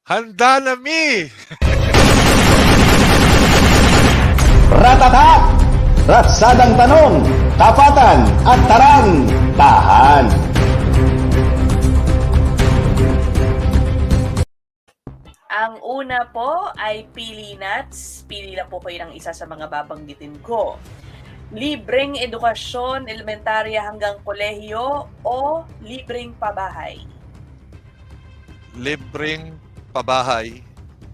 Handa na, mi! Ratatak! Ratsadang tanong, tapatan at tarang, tahan. Ang una po ay pili nuts. Pili lang po kayo ng isa sa mga babanggitin ko. Libreng edukasyon, elementarya hanggang kolehiyo o libreng pabahay? Libreng pabahay.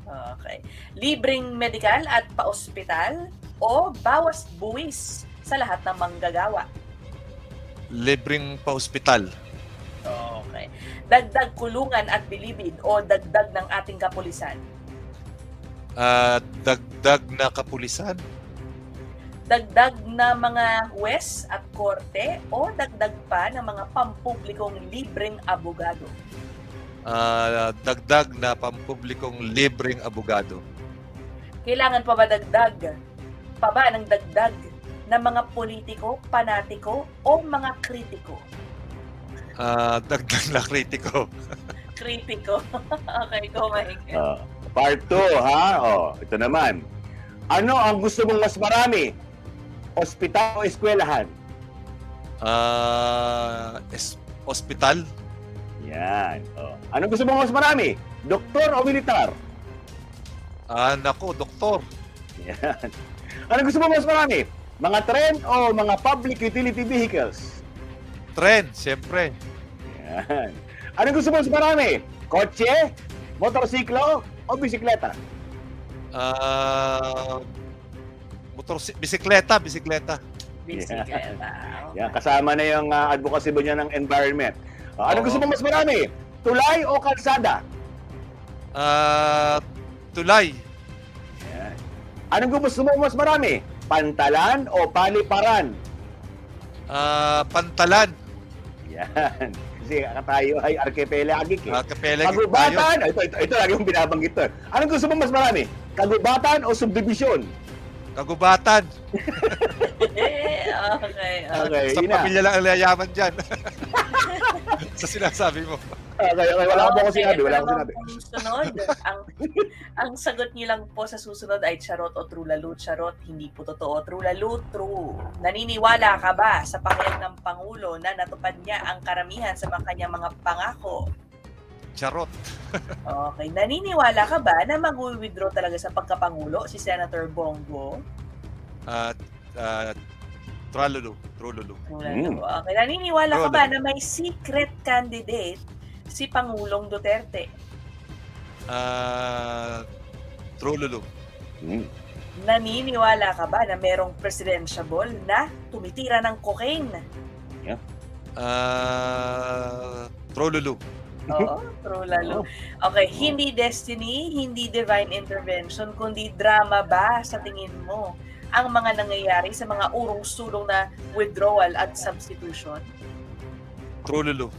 Okay. Libreng medikal at paospital o bawas buwis sa lahat ng manggagawa? Libreng pa-hospital. Okay. Dagdag kulungan at bilibid o dagdag ng ating kapulisan? Dagdag na kapulisan. Dagdag na mga huwes at korte o dagdag pa ng mga pampublikong libreng abogado? Dagdag na pampublikong libreng abogado. Kailangan pa ba dagdag? Pa ba ng dagdag ng mga politiko, panatiko o mga kritiko? Dagdag na kritiko. Kritiko. Okay, go Mike. Part 2, ha? Ito naman. Ano ang gusto mong mas marami? Ospital o eskwelahan? Hospital. Yan. Ano gusto mong mas marami? Doktor o militar? Nako, doktor. Yan. Ano gusto mong mas marami? Mga tren o mga public utility vehicles? Tren, siyempre. Yan. Ano gusto mong mas marami? Kotse, motorsiklo o bisikleta? Bisikleta. Bisikleta. Yan, kasama na yung advocacy mo niya ng environment. Ano gusto mong mas marami? Tulay o kalsada? Tulay. Yan. Anong gusto mong mas marami? Pantalan o paliparan? Pantalan. Yan. Kasi tayo ay archipelagic eh. Archipelagic Kagubatan, ito lagi yung binabanggit to. Anong gusto mong mas marami? Kagubatan o subdivision? Kagubatan. Okay. Sa yun na. pamilya lang ang yayaman dyan. Sa sinasabi mo. Okay, wala akong sinabi. Susunod, ang sagot niyo lang po sa susunod ay charot o true lalo. Charot, hindi po totoo. True lalo, true. Naniniwala ka ba sa pahayag ng Pangulo na natupad niya ang karamihan sa mga kanyang mga pangako? Charot. Okay. Naniniwala ka ba na mag-withdraw talaga sa pagkapangulo si Senator Bongo? Trululu. Okay. Naniniwala ka ba na may secret candidate si Pangulong Duterte? Trululu. Naniniwala ka ba na merong presidentiable na tumitira ng cocaine? Trululu. Oo, true lalo. Okay, hindi destiny, hindi divine intervention, kundi drama ba sa tingin mo ang mga nangyayari sa mga urong-sulong na withdrawal at substitution? Trululu.